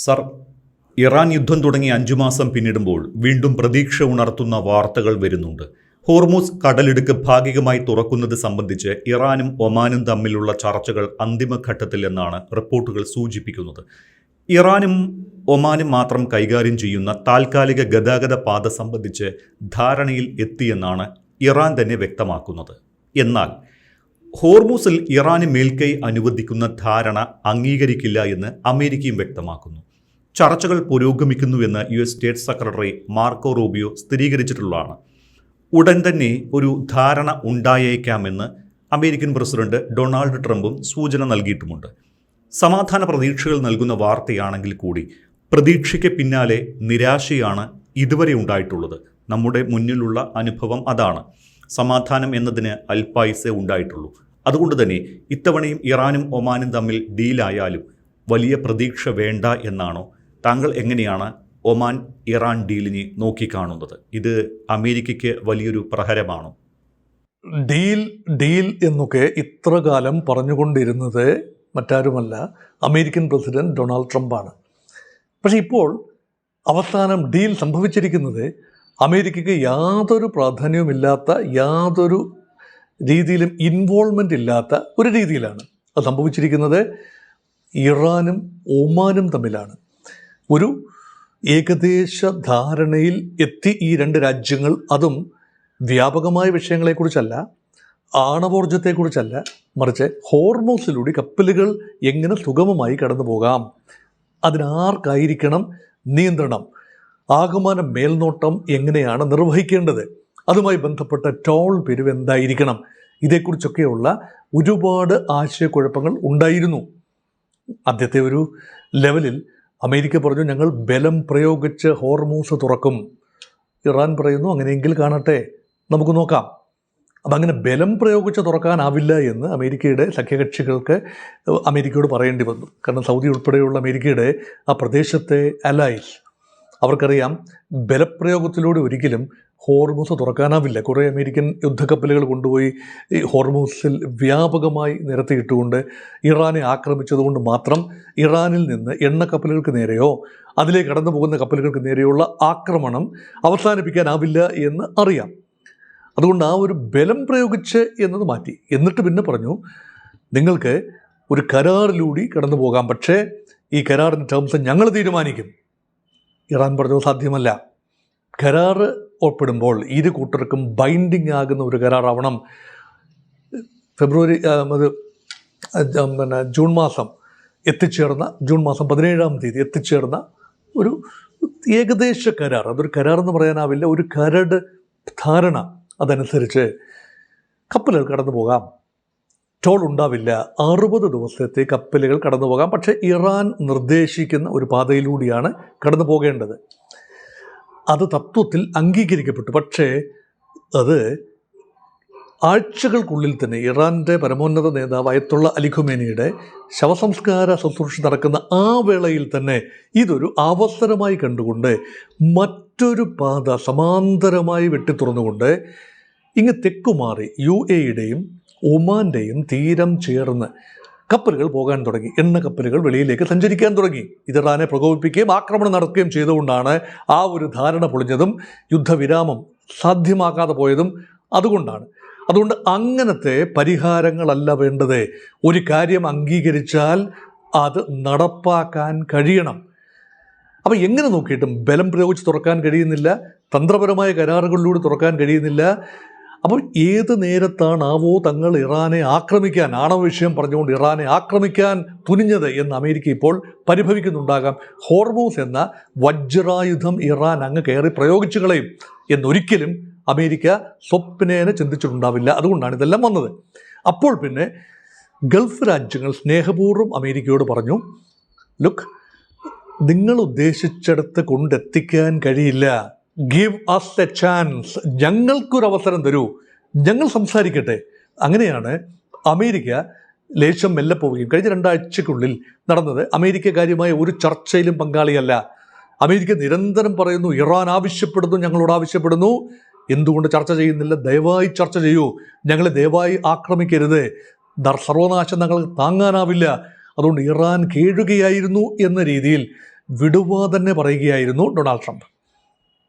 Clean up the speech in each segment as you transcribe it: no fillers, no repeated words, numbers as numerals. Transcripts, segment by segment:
Sir, Iran യുദ്ധം തുടങ്ങി 5 മാസം പിന്നിടുമ്പോൾ വീണ്ടും പ്രതീക്ഷ ഉണർത്തുന്ന വാർത്തകൾ വരുന്നുണ്ട്. ഹോർമൂസ് കടലിടുക്ക് ഭാഗികമായി തുറക്കുന്നത് സംബന്ധിച്ച് ഇറാനും ഒമാനും തമ്മിലുള്ള ചർച്ചകൾ അന്തിമഘട്ടത്തിൽ എന്നാണ് റിപ്പോർട്ടുകൾ സൂചിപ്പിക്കുന്നത്. ഇറാനും ഒമാനും മാത്രം കൈകാര്യം ചെയ്യുന്ന താൽക്കാലിക ഗതാഗത പാത സംബന്ധിച്ച് ധാരണയിൽ എത്തിയെന്നാണ് ഇറാൻ തന്നെ വ്യക്തമാക്കുന്നത്. എന്നാൽ ഹോർമൂസിൽ ഇറാന് മേൽക്കൈ അനുവദിക്കുന്ന ധാരണ അംഗീകരിക്കില്ല എന്ന് അമേരിക്കയും വ്യക്തമാക്കുന്നു. ചർച്ചകൾ പുരോഗമിക്കുന്നുവെന്ന് US state secretary Marco Rubio സ്ഥിരീകരിച്ചിട്ടുള്ളതാണ്. ഉടൻ തന്നെ ഒരു ധാരണ ഉണ്ടായേക്കാമെന്ന് അമേരിക്കൻ പ്രസിഡന്റ് ഡൊണാൾഡ് ട്രംപും സൂചന നൽകിയിട്ടുമുണ്ട്. സമാധാന പ്രതീക്ഷകൾ നൽകുന്ന വാർത്തയാണെങ്കിൽ കൂടി പ്രതീക്ഷയ്ക്ക് പിന്നാലെ നിരാശയാണ് ഇതുവരെ ഉണ്ടായിട്ടുള്ളത്. നമ്മുടെ മുന്നിലുള്ള അനുഭവം അതാണ്. സമാധാനം എന്നതിന് അല്പായുസേ ഉണ്ടായിട്ടുള്ളൂ. അതുകൊണ്ട് തന്നെ ഇത്തവണയും ഇറാനും ഒമാനും തമ്മിൽ ഡീലായാലും വലിയ പ്രതീക്ഷ വേണ്ട എന്നാണോ? താങ്കൾ എങ്ങനെയാണ് ഒമാൻ ഇറാൻ ഡീലിനെ നോക്കിക്കാണുന്നത്? ഇത് അമേരിക്കയ്ക്ക് വലിയൊരു പ്രഹരമാണോ? ഡീൽ എന്നൊക്കെ ഇത്ര കാലം പറഞ്ഞുകൊണ്ടിരുന്നത് മറ്റാരുമല്ല, അമേരിക്കൻ പ്രസിഡന്റ് ഡൊണാൾഡ് ട്രംപാണ്. പക്ഷേ ഇപ്പോൾ അവസാനം ഡീൽ സംഭവിച്ചിരിക്കുന്നത് അമേരിക്കയ്ക്ക് യാതൊരു പ്രാധാന്യവുമില്ലാത്ത, യാതൊരു രീതിയിലും ഇൻവോൾവ്മെൻ്റ് ഇല്ലാത്ത ഒരു രീതിയിലാണ് അത് സംഭവിച്ചിരിക്കുന്നത്. ഇറാനും ഒമാനും തമ്മിലാണ് ഒരു ഏകദേശ ധാരണയിൽ എത്തി ഈ രണ്ട് രാജ്യങ്ങൾ. അതും വ്യാപകമായ വിഷയങ്ങളെക്കുറിച്ചല്ല, ആണവോർജത്തെക്കുറിച്ചല്ല, മറിച്ച് ഹോർമൂസിലൂടെ കപ്പലുകൾ എങ്ങനെ സുഗമമായി കടന്നു പോകാം, അതിനാർക്കായിരിക്കണം നിയന്ത്രണം, ആകമാന മേൽനോട്ടം എങ്ങനെയാണ് നിർവഹിക്കേണ്ടത്, അതുമായി ബന്ധപ്പെട്ട ടോൾ പിരിവ് എന്തായിരിക്കണം, ഇതേക്കുറിച്ചൊക്കെയുള്ള ഒരുപാട് ആശയക്കുഴപ്പങ്ങൾ ഉണ്ടായിരുന്നു. ആദ്യത്തെ ഒരു ലെവലിൽ അമേരിക്ക പറഞ്ഞു ഞങ്ങൾ ബലം പ്രയോഗിച്ച് ഹോർമൂസ് തുറക്കും. ഇറാൻ പറയുന്നു അങ്ങനെയെങ്കിൽ കാണട്ടെ, നമുക്ക് നോക്കാം. അപ്പം അങ്ങനെ ബലം പ്രയോഗിച്ച് തുറക്കാനാവില്ല എന്ന് അമേരിക്കയുടെ സഖ്യകക്ഷികൾക്ക് അമേരിക്കയോട് പറയേണ്ടി വന്നു. കാരണം സൗദി ഉൾപ്പെടെയുള്ള അമേരിക്കയുടെ ആ പ്രദേശത്തെ അലൈസ് അവർക്കറിയാം ബലപ്രയോഗത്തിലൂടെ ഒരിക്കലും ഹോർമൂസ് തുറക്കാനാവില്ല. കുറേ അമേരിക്കൻ യുദ്ധക്കപ്പലുകൾ കൊണ്ടുപോയി ഈ ഹോർമൂസിൽ വ്യാപകമായി നിരത്തിയിട്ടുകൊണ്ട് ഇറാനെ ആക്രമിച്ചതുകൊണ്ട് മാത്രം ഇറാനിൽ നിന്ന് എണ്ണക്കപ്പലുകൾക്ക് നേരെയോ അതിലേക്ക് കടന്നു പോകുന്ന കപ്പലുകൾക്ക് നേരെയുള്ള ആക്രമണം അവസാനിപ്പിക്കാനാവില്ല എന്ന് അറിയാം. അതുകൊണ്ട് ആ ഒരു ബലം പ്രയോഗിച്ച് എന്നത് മാറ്റി. എന്നിട്ട് പിന്നെ പറഞ്ഞു നിങ്ങൾക്ക് ഒരു കരാറിലൂടെ കടന്നു പോകാം, പക്ഷേ ഈ കരാറിൻ്റെ ടേംസ് ഞങ്ങൾ തീരുമാനിക്കും. ഇറാൻ പറഞ്ഞു സാധ്യമല്ല. കരാർ ഒപ്പിടുമ്പോൾ ഇരു കൂട്ടർക്കും ബൈൻഡിങ് ആകുന്ന ഒരു കരാറാവണം. ജൂൺ മാസം 17-ാം തീയതി എത്തിച്ചേർന്ന ഒരു ഏകദേശ കരാർ, അതൊരു കരാർ എന്ന് പറയാനാവില്ല, ഒരു കരട് ധാരണ. അതനുസരിച്ച് കപ്പലുകൾ കടന്നു പോകാം, ടോൾ ഉണ്ടാവില്ല, 60 ദിവസത്തെ കപ്പലുകൾ കടന്നു പോകാം. പക്ഷേ ഇറാൻ നിർദ്ദേശിക്കുന്ന ഒരു പാതയിലൂടെയാണ് കടന്നു പോകേണ്ടത്. അത് തത്വത്തിൽ അംഗീകരിക്കപ്പെട്ടു. പക്ഷേ അത് ആഴ്ചകൾക്കുള്ളിൽ തന്നെ ഇറാൻ്റെ പരമോന്നത നേതാവ് അയത്തുള്ള അലി ഖുമേനിയുടെ ശവസംസ്കാര ശുശ്രൂഷ നടക്കുന്ന ആ വേളയിൽ തന്നെ ഇതൊരു അവസരമായി കണ്ടുകൊണ്ട് മറ്റൊരു പാത സമാന്തരമായി വെട്ടിത്തുറന്നുകൊണ്ട് ഇങ്ങ് തെക്കുമാറി UAEയുടെയും ഒമാൻ്റെയും തീരം ചേർന്ന് കപ്പലുകൾ പോകാൻ തുടങ്ങി. എണ്ണ കപ്പലുകൾ വെളിയിലേക്ക് സഞ്ചരിക്കാൻ തുടങ്ങി. ഇത് ഇറാനെ പ്രകോപിപ്പിക്കുകയും ആക്രമണം നടത്തുകയും ചെയ്തുകൊണ്ടാണ് ആ ഒരു ധാരണ പൊളിഞ്ഞതും യുദ്ധവിരാമം സാധ്യമാക്കാതെ പോയതും അതുകൊണ്ടാണ്. അതുകൊണ്ട് അങ്ങനത്തെ പരിഹാരങ്ങളല്ല വേണ്ടത്. ഒരു കാര്യം അംഗീകരിച്ചാൽ അത് നടപ്പാക്കാൻ കഴിയണം. അപ്പം എങ്ങനെ നോക്കിയിട്ടും ബലം പ്രയോഗിച്ച് തുറക്കാൻ കഴിയുന്നില്ല, തന്ത്രപരമായ കരാറുകളിലൂടെ തുറക്കാൻ കഴിയുന്നില്ല. അപ്പോൾ ഏത് നേരത്താണാവോ തങ്ങൾ ഇറാനെ ആക്രമിക്കാൻ, ആണവ വിഷയം പറഞ്ഞുകൊണ്ട് ഇറാനെ ആക്രമിക്കാൻ തുനിഞ്ഞത് എന്ന് അമേരിക്ക ഇപ്പോൾ പരിഭവിക്കുന്നുണ്ടാകാം. ഹോർമൂസ് എന്ന വജ്രായുധം ഇറാൻ അങ്ങ് കയറി പ്രയോഗിച്ചു കളയും എന്നൊരിക്കലും അമേരിക്ക സ്വപ്നേന ചിന്തിച്ചിട്ടുണ്ടാവില്ല. അതുകൊണ്ടാണ് ഇതെല്ലാം വന്നത്. അപ്പോൾ പിന്നെ ഗൾഫ് രാജ്യങ്ങൾ സ്നേഹപൂർവ്വം അമേരിക്കയോട് പറഞ്ഞു, ലുക്ക്, നിങ്ങൾ ഉദ്ദേശിച്ചിടത്ത് കൊണ്ടെത്തിക്കാൻ കഴിയില്ല, ഗിവ് അസ് എ ചാൻസ്, ഞങ്ങൾക്കൊരവസരം തരൂ, ഞങ്ങൾ സംസാരിക്കട്ടെ. അങ്ങനെയാണ് അമേരിക്ക ലേശം മെല്ലെ പോവുകയും കഴിഞ്ഞ 2 ആഴ്ചയ്ക്കുള്ളിൽ നടന്നത്. അമേരിക്ക കാര്യമായ ഒരു ചർച്ചയിലും പങ്കാളിയല്ല. അമേരിക്ക നിരന്തരം പറയുന്നു ഇറാൻ ആവശ്യപ്പെടുന്നു, ഞങ്ങളോട് ആവശ്യപ്പെടുന്നു, എന്തുകൊണ്ട് ചർച്ച ചെയ്യുന്നില്ല? ദയവായി ചർച്ച ചെയ്യൂ, ഞങ്ങളെ ദയവായി ആക്രമിക്കരുത്, സർവനാശം ഞങ്ങൾക്ക് താങ്ങാനാവില്ല. അതുകൊണ്ട് ഇറാൻ കേഴുകയായിരുന്നു എന്ന രീതിയിൽ വിടുക തന്നെ പറയുകയായിരുന്നു ഡൊണാൾഡ് ട്രംപ്.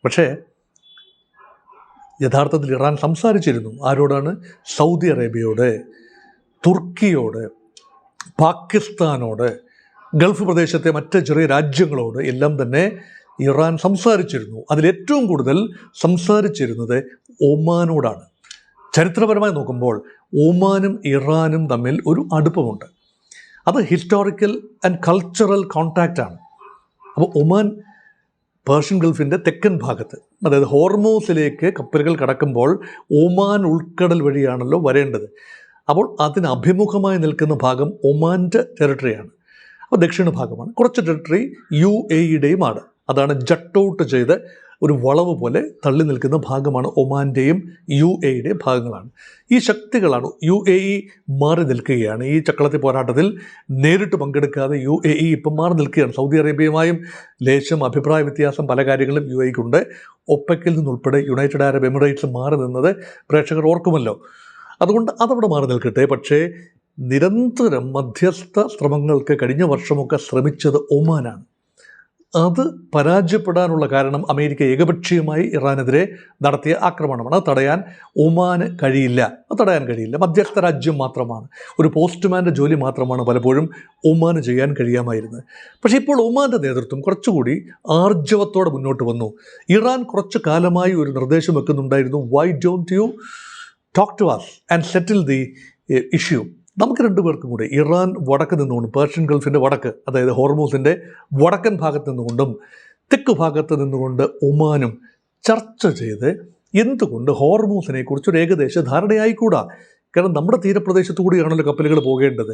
പക്ഷേ യഥാർത്ഥത്തിൽ ഇറാൻ സംസാരിച്ചിരുന്നു. ആരോടാണ്? സൗദി അറേബ്യയോട്, തുർക്കിയോട്, പാകിസ്ഥാനോട്, ഗൾഫ് പ്രദേശത്തെ മറ്റ് ചെറിയ രാജ്യങ്ങളോട് എല്ലാം തന്നെ ഇറാൻ സംസാരിച്ചിരുന്നു. അതിലേറ്റവും കൂടുതൽ സംസാരിച്ചിരുന്നത് ഒമാനോടാണ്. ചരിത്രപരമായി നോക്കുമ്പോൾ ഒമാനും ഇറാനും തമ്മിൽ ഒരു അടുപ്പമുണ്ട്. അത് ഹിസ്റ്റോറിക്കൽ ആൻഡ് കൾച്ചറൽ കോൺടാക്റ്റാണ്. അപ്പോൾ ഒമാൻ പേർഷ്യൻ ഗൾഫിൻ്റെ തെക്കൻ ഭാഗത്ത്, അതായത് ഹോർമൂസിലേക്ക് കപ്പലുകൾ കടക്കുമ്പോൾ ഒമാൻ ഉൾക്കടൽ വഴിയാണല്ലോ വരേണ്ടത്. അപ്പോൾ അതിന് അഭിമുഖമായി നിൽക്കുന്ന ഭാഗം ഒമാൻ്റെ ടെറിട്ടറിയാണ്. അപ്പോൾ ദക്ഷിണ ഭാഗമാണ്. കുറച്ച് ടെറിട്ടറി UAEയുടെയുമാണ്. അതാണ് ജട്ട് ഔട്ട് ചെയ്ത് ഒരു വളവ് പോലെ തള്ളി നിൽക്കുന്ന ഭാഗമാണ് ഒമാൻ്റെയും UAEയുടെയും ഭാഗങ്ങളാണ്. ഈ ശക്തികളാണ്. UAE മാറി നിൽക്കുകയാണ്. ഈ ചക്രവർത്തി പോരാട്ടത്തിൽ നേരിട്ട് പങ്കെടുക്കാതെ UAE ഇപ്പം മാറി നിൽക്കുകയാണ്. സൗദി അറേബ്യയുമായും ലേശം അഭിപ്രായ വ്യത്യാസം പല കാര്യങ്ങളും UAEക്കുണ്ട്. ഒപ്പക്കിൽ നിന്നുൾപ്പെടെ യുണൈറ്റഡ് അറബ് എമിറേറ്റ്സ് മാറി നിന്നത് പ്രേക്ഷകർ ഓർക്കുമല്ലോ. അതുകൊണ്ട് അതവിടെ മാറി നിൽക്കട്ടെ. പക്ഷേ നിരന്തരം മധ്യസ്ഥ ശ്രമങ്ങൾക്ക് കഴിഞ്ഞ വർഷമൊക്കെ ശ്രമിച്ചത് ഒമാനാണ്. അത് പരാജയപ്പെടാനുള്ള കാരണം അമേരിക്ക ഏകപക്ഷീയമായി ഇറാനെതിരെ നടത്തിയ ആക്രമണമാണ്. അത് തടയാൻ ഒമാന് കഴിയില്ല. മധ്യസ്ഥ രാജ്യം മാത്രമാണ്, ഒരു പോസ്റ്റ്മാൻ്റെ ജോലി മാത്രമാണ് പലപ്പോഴും ഒമാന് ചെയ്യാൻ കഴിയാമായിരുന്നത്. പക്ഷേ ഇപ്പോൾ ഒമാൻ്റെ നേതൃത്വം കുറച്ചുകൂടി ആർജവത്തോടെ മുന്നോട്ട് വന്നു. ഇറാൻ കുറച്ചു കാലമായി ഒരു നിർദ്ദേശം വെക്കുന്നുണ്ടായിരുന്നു, why don't you talk to us and settle the issue. നമുക്ക് രണ്ടുപേർക്കും കൂടി ഇറാൻ വടക്ക് നിന്നുകൊണ്ടും, പേർഷ്യൻ ഗൾഫിൻ്റെ വടക്ക്, അതായത് ഹോർമൂസിൻ്റെ വടക്കൻ ഭാഗത്ത് നിന്നുകൊണ്ടും തെക്ക് ഭാഗത്ത് നിന്നുകൊണ്ട് ഒമാനും ചർച്ച ചെയ്ത് എന്തുകൊണ്ട് ഹോർമൂസിനെ കുറിച്ചൊരു ഏകദേശ ധാരണയായിക്കൂടാ. കാരണം നമ്മുടെ തീരപ്രദേശത്തു കൂടിയാണല്ലോ കപ്പലുകൾ പോകേണ്ടത്.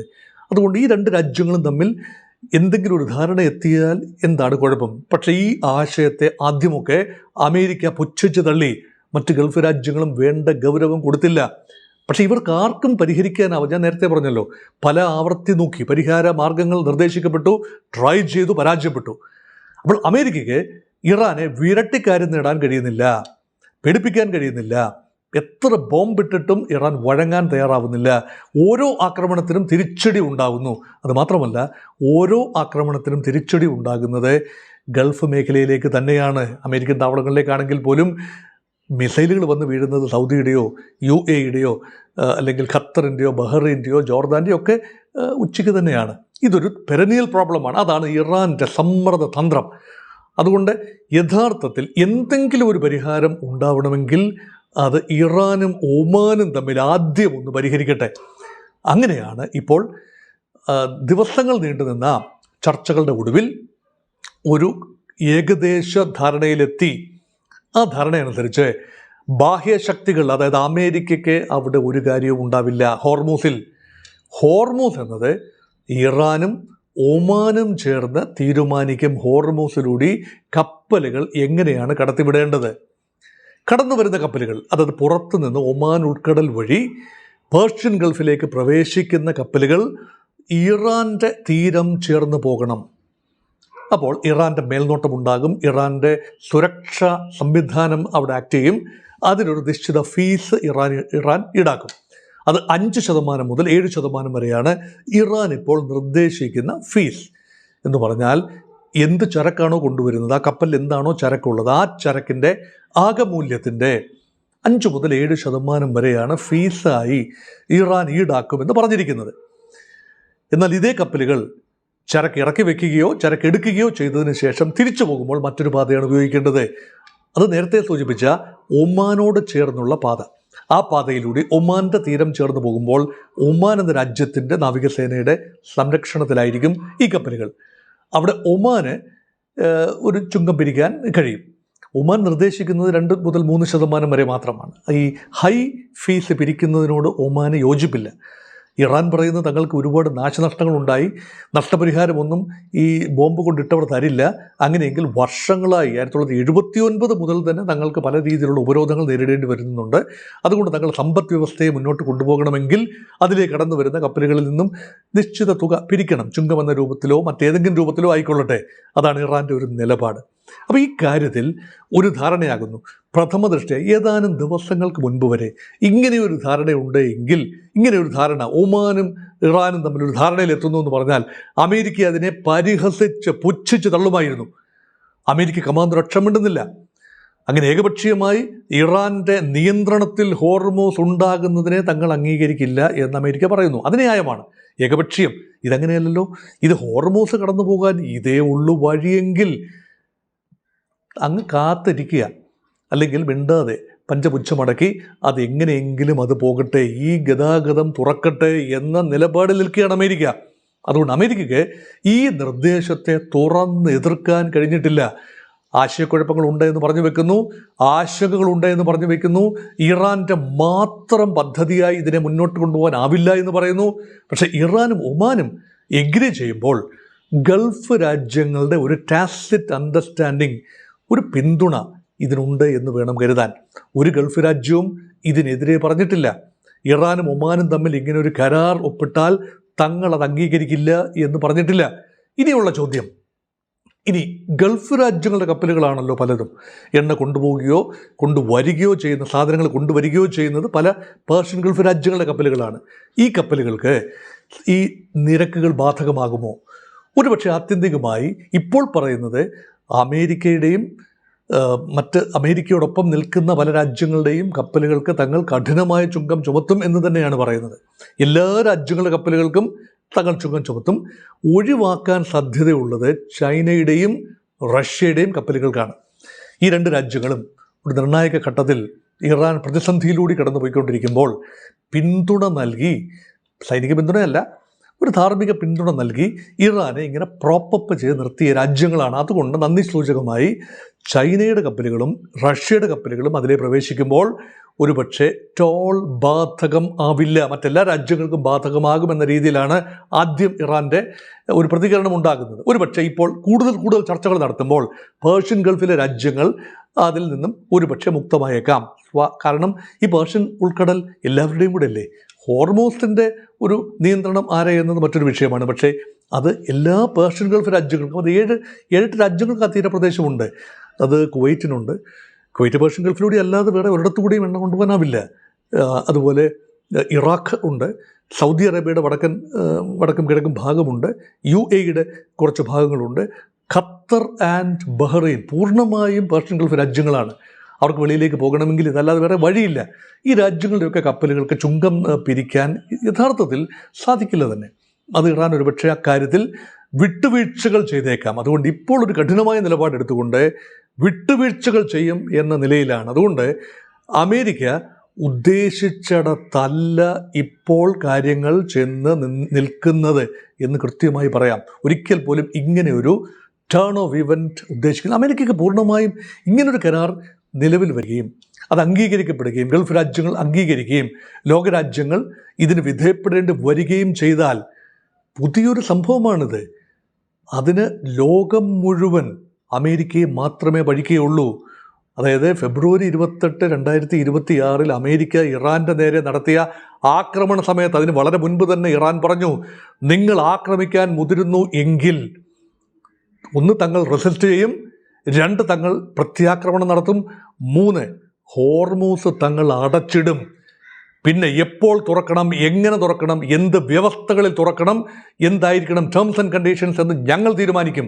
അതുകൊണ്ട് ഈ രണ്ട് രാജ്യങ്ങളും തമ്മിൽ എന്തെങ്കിലും ഒരു ധാരണ എത്തിയാൽ എന്താണ് കുഴപ്പം? പക്ഷേ ഈ ആശയത്തെ ആദ്യമൊക്കെ അമേരിക്ക പുച്ഛിച്ച് തള്ളി. മറ്റ് ഗൾഫ് രാജ്യങ്ങളും വേണ്ട ഗൗരവം കൊടുത്തില്ല. പക്ഷേ ഇവർക്ക് ആർക്കും പരിഹരിക്കാനാവും. ഞാൻ നേരത്തെ പറഞ്ഞല്ലോ, പല ആവർത്തി നോക്കി, പരിഹാര മാർഗങ്ങൾ നിർദ്ദേശിക്കപ്പെട്ടു, ട്രൈ ചെയ്തു, പരാജയപ്പെട്ടു. അപ്പോൾ അമേരിക്കയ്ക്ക് ഇറാനെ വിരട്ടിക്കാര്യം നേടാൻ കഴിയുന്നില്ല, പേടിപ്പിക്കാൻ കഴിയുന്നില്ല. എത്ര ബോംബിട്ടിട്ടും ഇറാൻ വഴങ്ങാൻ തയ്യാറാവുന്നില്ല. ഓരോ ആക്രമണത്തിനും തിരിച്ചടി ഉണ്ടാകുന്നു. അതുമാത്രമല്ല, ഓരോ ആക്രമണത്തിനും തിരിച്ചടി ഉണ്ടാകുന്നത് ഗൾഫ് മേഖലയിലേക്ക് തന്നെയാണ്. അമേരിക്കൻ താവളങ്ങളിലേക്കാണെങ്കിൽ പോലും മിസൈലുകൾ വന്ന് വീഴുന്നത് സൗദിയുടെയോ UAEയുടെയോ അല്ലെങ്കിൽ ഖത്തറിൻ്റെയോ ബഹ്റൈൻ്റെയോ ജോർദാൻ്റെയോ ഒക്കെ ഉച്ചയ്ക്ക് തന്നെയാണ്. ഇതൊരു പെരനിയൽ പ്രോബ്ലമാണ്. അതാണ് ഇറാൻ്റെ സമ്മർദ്ദ തന്ത്രം. അതുകൊണ്ട് യഥാർത്ഥത്തിൽ എന്തെങ്കിലും ഒരു പരിഹാരം ഉണ്ടാവണമെങ്കിൽ അത് ഇറാനും ഒമാനും തമ്മിൽ ആദ്യം ഒന്ന് പരിഹരിക്കട്ടെ. അങ്ങനെയാണ് ഇപ്പോൾ ദിവസങ്ങൾ നീണ്ടുനിന്ന ചർച്ചകളുടെ ഒടുവിൽ ഒരു ഏകദേശ ധാരണയിലെത്തി. ആ ധാരണയനുസരിച്ച് ബാഹ്യശക്തികൾ, അതായത് അമേരിക്കയ്ക്ക് അവിടെ ഒരു കാര്യവും ഉണ്ടാവില്ല. ഹോർമൂസ് എന്നത് ഇറാനും ഒമാനും ചേർന്ന് തീരുമാനിക്കും. ഹോർമൂസിലൂടെ കപ്പലുകൾ എങ്ങനെയാണ് കടത്തിവിടേണ്ടത്. കടന്നു വരുന്ന കപ്പലുകൾ, അതായത് പുറത്തു നിന്ന് ഒമാൻ ഉൾക്കടൽ വഴി പേർഷ്യൻ ഗൾഫിലേക്ക് പ്രവേശിക്കുന്ന കപ്പലുകൾ ഇറാൻ്റെ തീരം ചേർന്ന് പോകണം. അപ്പോൾ ഇറാൻ്റെ മേൽനോട്ടമുണ്ടാകും. ഇറാൻ്റെ സുരക്ഷാ സംവിധാനം അവിടെ ആക്ട് ചെയ്യും. അതിനൊരു നിശ്ചിത ഫീസ് ഇറാൻ ഈടാക്കും. അത് 5% മുതൽ 7% വരെയാണ് ഇറാൻ ഇപ്പോൾ നിർദ്ദേശിക്കുന്ന ഫീസ്. എന്ന് പറഞ്ഞാൽ എന്ത് ചരക്കാണോ കൊണ്ടുവരുന്നത്, ആ കപ്പലിൽ എന്താണോ ചരക്കുള്ളത്, ആ ചരക്കിൻ്റെ ആകെ മൂല്യത്തിൻ്റെ 5 മുതൽ 7% വരെയാണ് ഫീസായി ഇറാൻ ഈടാക്കുമെന്ന് പറഞ്ഞിരിക്കുന്നത്. എന്നാൽ ഇതേ കപ്പലുകൾ ചരക്ക് ഇറക്കി വയ്ക്കുകയോ ചരക്ക് എടുക്കുകയോ ചെയ്തതിന് ശേഷം തിരിച്ചു പോകുമ്പോൾ മറ്റൊരു പാതയാണ് ഉപയോഗിക്കേണ്ടത്. അത് നേരത്തെ സൂചിപ്പിച്ച ഒമാനോട് ചേർന്നുള്ള പാത. ആ പാതയിലൂടെ ഒമാൻ്റെ തീരം ചേർന്ന് പോകുമ്പോൾ ഒമാൻ എന്ന രാജ്യത്തിൻ്റെ നാവികസേനയുടെ സംരക്ഷണത്തിലായിരിക്കും ഈ കപ്പലുകൾ. അവിടെ ഒമാന് ഒരു ചുങ്കം പിരിക്കാൻ കഴിയും. ഒമാൻ നിർദ്ദേശിക്കുന്നത് 2 മുതൽ 3% വരെ മാത്രമാണ്. ഈ ഹൈ ഫീസ് പിരിക്കുന്നതിനോട് ഒമാന് യോജിപ്പില്ല. ഇറാൻ പറയുന്നത് തങ്ങൾക്ക് ഒരുപാട് നാശനഷ്ടങ്ങളുണ്ടായി, നഷ്ടപരിഹാരമൊന്നും ഈ ബോംബ് കൊണ്ടിട്ടവർ തരില്ല. അങ്ങനെയെങ്കിൽ വർഷങ്ങളായി 1979 മുതൽ തന്നെ തങ്ങൾക്ക് പല രീതിയിലുള്ള ഉപരോധങ്ങൾ നേരിടേണ്ടി വരുന്നുണ്ട്. അതുകൊണ്ട് തങ്ങൾ സമ്പദ് വ്യവസ്ഥയെ മുന്നോട്ട് കൊണ്ടുപോകണമെങ്കിൽ അതിലേക്ക് കടന്നു വരുന്ന കപ്പലുകളിൽ നിന്നും നിശ്ചിത തുക പിരിക്കണം. ചുങ്കം എന്ന രൂപത്തിലോ മറ്റേതെങ്കിലും രൂപത്തിലോ ആയിക്കൊള്ളട്ടെ. അതാണ് ഇറാൻ്റെ ഒരു നിലപാട്. അപ്പോൾ ഈ കാര്യത്തിൽ ഒരു ധാരണയാകുന്നു. പ്രഥമ ദൃഷ്ടിയ ഏതാനും ദിവസങ്ങൾക്ക് മുൻപ് വരെ ഇങ്ങനെയൊരു ധാരണയുണ്ട് എങ്കിൽ, ഇങ്ങനെയൊരു ധാരണ ഒമാനും ഇറാനും തമ്മിലൊരു ധാരണയിലെത്തുന്നു എന്ന് പറഞ്ഞാൽ അമേരിക്ക അതിനെ പരിഹസിച്ച് പുച്ഛിച്ച് തള്ളുമായിരുന്നു. America commander രക്ഷമിണ്ടുന്നില്ല. അങ്ങനെ ഏകപക്ഷീയമായി ഇറാൻ്റെ നിയന്ത്രണത്തിൽ ഹോർമൂസ് ഉണ്ടാകുന്നതിനെ തങ്ങൾ അംഗീകരിക്കില്ല എന്ന് അമേരിക്ക പറയുന്നു. അത് ന്യായമാണ്. ഏകപക്ഷീയം ഇതങ്ങനെയല്ലല്ലോ. ഇത് ഹോർമൂസ് കടന്നു പോകാൻ ഇതേ ഉള്ളു വഴിയെങ്കിൽ അങ്ങ് കാത്തിരിക്കുക, അല്ലെങ്കിൽ മിണ്ടാതെ പഞ്ചപുച്ഛമടക്കി അതെങ്ങനെയെങ്കിലും അത് പോകട്ടെ, ഈ ഗതാഗതം തുറക്കട്ടെ എന്ന നിലപാടിൽ നിൽക്കുകയാണ് അമേരിക്ക. അതുകൊണ്ട് അമേരിക്കയ്ക്ക് ഈ നിർദ്ദേശത്തെ തുറന്ന് എതിർക്കാൻ കഴിഞ്ഞിട്ടില്ല. ആശയക്കുഴപ്പങ്ങളുണ്ട് എന്ന് പറഞ്ഞു വെക്കുന്നു, ആശങ്കകളുണ്ട് എന്ന് പറഞ്ഞു വെക്കുന്നു. ഇറാൻ്റെ മാത്രം പദ്ധതിയായി ഇതിനെ മുന്നോട്ട് കൊണ്ടുപോകാനാവില്ല എന്ന് പറയുന്നു. പക്ഷേ ഇറാനും ഒമാനും എഗ്രി ചെയ്യുമ്പോൾ ഗൾഫ് രാജ്യങ്ങളുടെ ഒരു ടാസിറ്റ് അണ്ടർസ്റ്റാൻഡിങ്, ഒരു പിന്തുണ ഇതിനുണ്ട് എന്ന് വേണം കരുതാൻ. ഒരു ഗൾഫ് രാജ്യവും ഇതിനെതിരെ പറഞ്ഞിട്ടില്ല. ഇറാനും ഒമാനും തമ്മിൽ ഇങ്ങനെ ഒരു കരാർ ഒപ്പിട്ടാൽ തങ്ങൾ അത് അംഗീകരിക്കില്ല എന്ന് പറഞ്ഞിട്ടില്ല. ഇനിയുള്ള ചോദ്യം, ഇനി ഗൾഫ് രാജ്യങ്ങളുടെ കപ്പലുകളാണല്ലോ പലതും എണ്ണ കൊണ്ടുപോവുകയോ കൊണ്ടുവരികയോ ചെയ്യുന്ന, സാധനങ്ങൾ കൊണ്ടുവരികയോ ചെയ്യുന്നത് പല പേർഷ്യൻ ഗൾഫ് രാജ്യങ്ങളുടെ കപ്പലുകളാണ്. ഈ കപ്പലുകൾക്ക് ഈ നിരക്കുകൾ ബാധകമാകുമോ? ഒരുപക്ഷെ ആത്യന്തികമായി ഇപ്പോൾ പറയുന്നത് അമേരിക്കയുടെയും മറ്റ് അമേരിക്കയോടൊപ്പം നിൽക്കുന്ന പല രാജ്യങ്ങളുടെയും കപ്പലുകൾക്ക് തങ്ങൾ കഠിനമായ ചുങ്കം ചുമത്തും എന്ന് തന്നെയാണ് പറയുന്നത്. എല്ലാ രാജ്യങ്ങളുടെ കപ്പലുകൾക്കും തങ്ങൾ ചുങ്കം ചുമത്തും. ഒഴിവാക്കാൻ സാധ്യതയുള്ളത് ചൈനയുടെയും റഷ്യയുടെയും കപ്പലുകൾക്കാണ്. ഈ രണ്ട് രാജ്യങ്ങളും ഒരു നിർണായക ഘട്ടത്തിൽ ഇറാൻ പ്രതിസന്ധിയിലൂടെ കടന്നുപോയിക്കൊണ്ടിരിക്കുമ്പോൾ പിന്തുണ നൽകി, സൈനിക പിന്തുണയല്ല, ഒരു ധാർമ്മിക പിന്തുണ നൽകി ഇറാനെ ഇങ്ങനെ പ്രോപ്പപ്പ് ചെയ്ത് നിർത്തിയ രാജ്യങ്ങളാണ്. അതുകൊണ്ട് നന്ദി സൂചകമായി ചൈനയുടെ കപ്പലുകളും റഷ്യയുടെ കപ്പലുകളും അതിലെ പ്രവേശിക്കുമ്പോൾ ഒരുപക്ഷെ ടോൾ ബാധകം ആവില്ല, മറ്റെല്ലാ രാജ്യങ്ങൾക്കും ബാധകമാകുമെന്ന രീതിയിലാണ് ആദ്യം ഇറാൻ്റെ ഒരു പ്രതികരണം ഉണ്ടാകുന്നത്. ഒരുപക്ഷെ ഇപ്പോൾ കൂടുതൽ ചർച്ചകൾ നടത്തുമ്പോൾ പേർഷ്യൻ ഗൾഫിലെ രാജ്യങ്ങൾ അതിൽ നിന്നും ഒരുപക്ഷെ മുക്തമായേക്കാം. കാരണം ഈ പേർഷ്യൻ ഉൾക്കടൽ എല്ലാവരുടെയും കൂടെ അല്ലേ. ഹോർമൂസിൻ്റെ ഒരു നിയന്ത്രണം ആരെയെന്നത് മറ്റൊരു വിഷയമാണ്. പക്ഷേ അത് എല്ലാ പേർഷ്യൻ ഗൾഫ് രാജ്യങ്ങൾക്കും, അത് 7-8 രാജ്യങ്ങൾക്ക് ആ തീരപ്രദേശമുണ്ട്. അത് കുവൈറ്റിനുണ്ട്. കുവൈറ്റ് പേർഷ്യൻ ഗൾഫിലൂടെ അല്ലാതെ വേറെ ഒരിടത്തുകൂടിയും എണ്ണ കൊണ്ടുപോകാനാവില്ല. അതുപോലെ ഇറാഖ് ഉണ്ട്, സൗദി അറേബ്യയുടെ വടക്കും കിഴക്കും ഭാഗമുണ്ട്, UAE കുറച്ച് ഭാഗങ്ങളുണ്ട്, ഖത്തർ ആൻഡ് ബഹ്റൈൻ പൂർണ്ണമായും പേർഷ്യൻ ഗൾഫ് രാജ്യങ്ങളാണ്. അവർക്ക് വെളിയിലേക്ക് പോകണമെങ്കിൽ ഇതല്ലാതെ വേറെ വഴിയില്ല. ഈ രാജ്യങ്ങളുടെയൊക്കെ കപ്പലുകൾക്ക് ചുങ്കം പിരിക്കാൻ യഥാർത്ഥത്തിൽ സാധിക്കില്ല തന്നെ. അത് ഇറാൻ ഒരുപക്ഷെ അക്കാര്യത്തിൽ വിട്ടുവീഴ്ചകൾ ചെയ്തേക്കാം. അതുകൊണ്ട് ഇപ്പോൾ ഒരു കഠിനമായ നിലപാടെടുത്തുകൊണ്ട് വിട്ടുവീഴ്ചകൾ ചെയ്യും എന്ന നിലയിലാണ്. അതുകൊണ്ട് അമേരിക്ക ഉദ്ദേശിച്ചിടത്തല്ല ഇപ്പോൾ കാര്യങ്ങൾ ചെന്ന് നിൽക്കുന്നത് എന്ന് കൃത്യമായി പറയാം. ഒരിക്കൽ പോലും ഇങ്ങനെ ഒരു ടേൺ ഓഫ് ഇവൻറ്റ് ഉദ്ദേശിക്കുന്നത് അമേരിക്കയ്ക്ക് പൂർണ്ണമായും ഇങ്ങനൊരു കരാർ നിലവിൽ വരികയും അത് അംഗീകരിക്കപ്പെടുകയും ഗൾഫ് രാജ്യങ്ങൾ അംഗീകരിക്കുകയും ലോകരാജ്യങ്ങൾ ഇതിന് വിധേയപ്പെടേണ്ടി വരികയും ചെയ്താൽ പുതിയൊരു സംഭവമാണിത്. അതിന് ലോകം മുഴുവൻ അമേരിക്കയെ മാത്രമേ പഴിക്കുകയുള്ളൂ. അതായത് ഫെബ്രുവരി 28, 2026 അമേരിക്ക ഇറാൻ്റെ നേരെ നടത്തിയ ആക്രമണ സമയത്ത്, അതിന് വളരെ മുൻപ് തന്നെ ഇറാൻ പറഞ്ഞു, നിങ്ങൾ ആക്രമിക്കാൻ മുതിരുന്നു എങ്കിൽ 1 തങ്ങൾ റെസിസ്റ്റ് ചെയ്യും, 2 തങ്ങൾ പ്രത്യാക്രമണം നടത്തും, 3 ഹോർമൂസ് തങ്ങൾ അടച്ചിടും. പിന്നെ എപ്പോൾ തുറക്കണം, എങ്ങനെ തുറക്കണം, എന്ത് വ്യവസ്ഥകളിൽ തുറക്കണം, എന്തായിരിക്കണം ടേംസ് ആൻഡ് കണ്ടീഷൻസ് എന്ന് ഞങ്ങൾ തീരുമാനിക്കും.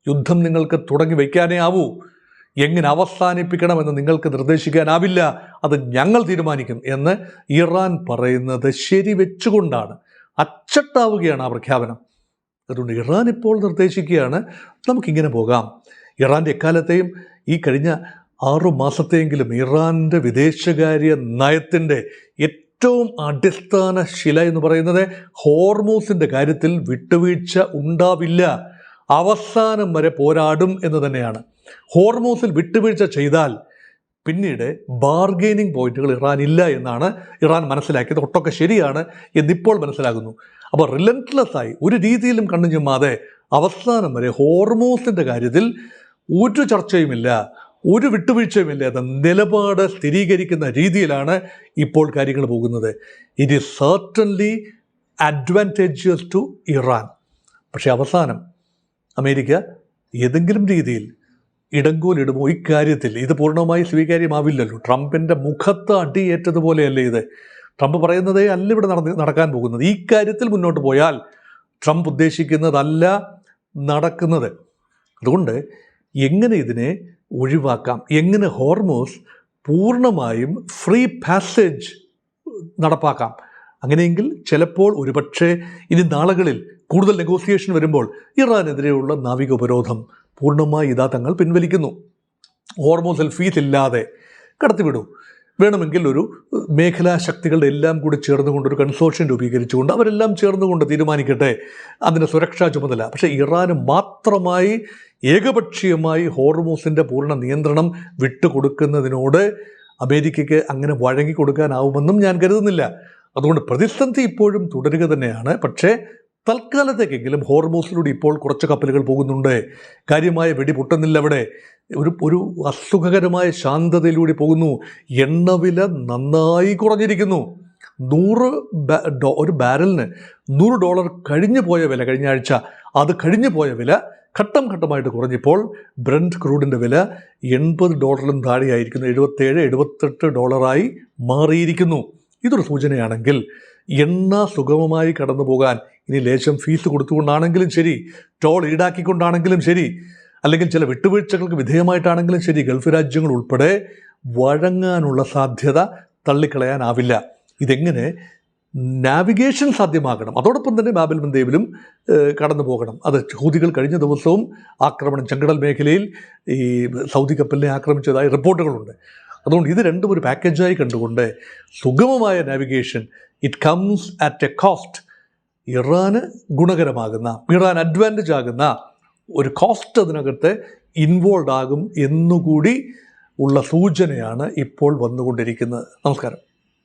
യുദ്ധം നിങ്ങൾക്ക് തുടങ്ങി വയ്ക്കാനേ ആവൂ. എങ്ങനെ അവസാനിപ്പിക്കണമെന്ന് നിങ്ങൾക്ക് നിർദ്ദേശിക്കാനാവില്ല, അത് ഞങ്ങൾ തീരുമാനിക്കും എന്ന് ഇറാൻ പറയുന്നത് ശരിവെച്ചുകൊണ്ടാണ്. അച്ചട്ടാവുകയാണ് ആ പ്രഖ്യാപനം. അതുകൊണ്ട് ഇറാൻ ഇപ്പോൾ നിർദ്ദേശിക്കുകയാണ്, നമുക്കിങ്ങനെ പോകാം. ഇറാൻ്റെ എക്കാലത്തെയും ഈ കഴിഞ്ഞ 6 മാസത്തെയെങ്കിലും ഇറാൻ്റെ വിദേശകാര്യ നയത്തിൻ്റെ ഏറ്റവും അടിസ്ഥാന ശില എന്ന് പറയുന്നത് ഹോർമൂസിൻ്റെ കാര്യത്തിൽ വിട്ടുവീഴ്ച ഉണ്ടാവില്ല, അവസാനം വരെ പോരാടും എന്ന് തന്നെയാണ്. ഹോർമൂസിൽ വിട്ടുവീഴ്ച ചെയ്താൽ പിന്നീട് ബാർഗെയിനിങ് പോയിന്റുകൾ ഇറാൻ ഇല്ല എന്നാണ് ഇറാൻ മനസ്സിലാക്കിയത്. ഒട്ടൊക്കെ ശരിയാണ് എന്നിപ്പോൾ മനസ്സിലാകുന്നു. അപ്പോൾ റിലൻറ്റ്ലെസ്സായി ഒരു രീതിയിലും കണ്ണു ചുമ്മാതെ അവസാനം വരെ ഹോർമൂസിൻ്റെ കാര്യത്തിൽ ഒരു ചർച്ചയുമില്ല, ഒരു വിട്ടുവീഴ്ചയുമില്ല എന്ന നിലപാട് സ്ഥിരീകരിക്കുന്ന രീതിയിലാണ് ഇപ്പോൾ കാര്യങ്ങൾ പോകുന്നത്. It is certainly advantageous to Iran. പക്ഷേ അവസാനം അമേരിക്ക ഏതെങ്കിലും രീതിയിൽ ഇടങ്കോലിടുമോ ഇക്കാര്യത്തിൽ? ഇത് പൂർണ്ണമായി സ്വീകാര്യമാവില്ലല്ലോ. ട്രംപിൻ്റെ മുഖത്ത് അടിയേറ്റതുപോലെയല്ലേ ഇത്? ട്രംപ് പറയുന്നതേ അല്ല ഇവിടെ നടക്കാൻ പോകുന്നത്. ഈ കാര്യത്തിൽ മുന്നോട്ട് പോയാൽ ട്രംപ് ഉദ്ദേശിക്കുന്നതല്ല നടക്കുന്നത്. അതുകൊണ്ട് എങ്ങനെ ഇതിനെ ഒഴിവാക്കാം, എങ്ങനെ ഹോർമോസ് പൂർണ്ണമായും ഫ്രീ പാസേജ് നടപ്പാക്കാം? അങ്ങനെയെങ്കിൽ ചിലപ്പോൾ ഒരുപക്ഷെ ഇനി നാളുകളിൽ കൂടുതൽ നെഗോസിയേഷൻ വരുമ്പോൾ ഇറാനെതിരെയുള്ള നാവിക ഉപരോധം പൂർണ്ണമായി തങ്ങൾ പിൻവലിക്കുന്നു. ഹോർമോസിൽ ഫീസ് ഇല്ലാതെ കടത്തിവിടൂ. വേണമെങ്കിൽ ഒരു മേഖലാ ശക്തികളുടെ എല്ലാം കൂടി ചേർന്നുകൊണ്ട് ഒരു കൺസോർഷ്യം രൂപീകരിച്ചുകൊണ്ട് അവരെല്ലാം ചേർന്നുകൊണ്ട് തീരുമാനിക്കട്ടെ അതിൻ്റെ സുരക്ഷാ ചുമതല. പക്ഷേ ഇറാന് മാത്രമായി ഏകപക്ഷീയമായി ഹോർമോസിൻ്റെ പൂർണ്ണ നിയന്ത്രണം വിട്ടുകൊടുക്കുന്നതിനോട് അമേരിക്കയ്ക്ക് അങ്ങനെ വഴങ്ങിക്കൊടുക്കാനാവുമെന്നും ഞാൻ കരുതുന്നില്ല. അതുകൊണ്ട് പ്രതിസന്ധി ഇപ്പോഴും തുടരുക തന്നെയാണ്. പക്ഷേ തൽക്കാലത്തേക്കെങ്കിലും ഹോർമോസിലൂടെ ഇപ്പോൾ കുറച്ച് കപ്പലുകൾ പോകുന്നുണ്ട്. കാര്യമായ വെടിപൊട്ടുന്നില്ല അവിടെ. ഒരു അസുഖകരമായ ശാന്തതയിലൂടെ പോകുന്നു. എണ്ണവില നന്നായി കുറഞ്ഞിരിക്കുന്നു. ഒരു ബാരലിന് $100 കഴിഞ്ഞു പോയ വില, കഴിഞ്ഞ ആഴ്ച അത് കഴിഞ്ഞു പോയ വില ഘട്ടം ഘട്ടമായിട്ട് കുറഞ്ഞിപ്പോൾ ബ്രന്റ് ക്രൂഡിൻ്റെ വില $80 താഴെയായിരിക്കുന്നു. $77-78 മാറിയിരിക്കുന്നു. ഇതൊരു സൂചനയാണെങ്കിൽ എണ്ണ സുഗമമായി കടന്നു പോകാൻ ഇനി ലേശം ഫീസ് കൊടുത്തുകൊണ്ടാണെങ്കിലും ശരി, ടോൾ ഈടാക്കിക്കൊണ്ടാണെങ്കിലും ശരി, അല്ലെങ്കിൽ ചില വിട്ടുവീഴ്ചകൾക്ക് വിധേയമായിട്ടാണെങ്കിലും ശരി, ഗൾഫ് രാജ്യങ്ങൾ ഉൾപ്പെടെ വഴങ്ങാനുള്ള സാധ്യത തള്ളിക്കളയാനാവില്ല. ഇതെങ്ങനെ നാവിഗേഷൻ സാധ്യമാകണം, അതോടൊപ്പം തന്നെ ബാബൽ മന്ദേബിലും കടന്നു പോകണം. അത് ഹൂതികൾ കഴിഞ്ഞ ദിവസവും ആക്രമണം ചെങ്കടൽ മേഖലയിൽ ഈ സൗദി കപ്പലിനെ ആക്രമിച്ചതായി റിപ്പോർട്ടുകളുണ്ട്. അതുകൊണ്ട് ഇത് രണ്ടും ഒരു പാക്കേജായി കണ്ടുകൊണ്ട് സുഗമമായ navigation, it comes at a cost. ഇറാന് ഗുണകരമാകുന്ന, ഇറാൻ അഡ്വാൻറ്റേജ് ആകുന്ന ഒരു കോസ്റ്റ് അതിനകത്ത് ഇൻവോൾവ് ആകും എന്നുകൂടി ഉള്ള സൂചനയാണ് ഇപ്പോൾ വന്നുകൊണ്ടിരിക്കുന്നത്. നമസ്കാരം.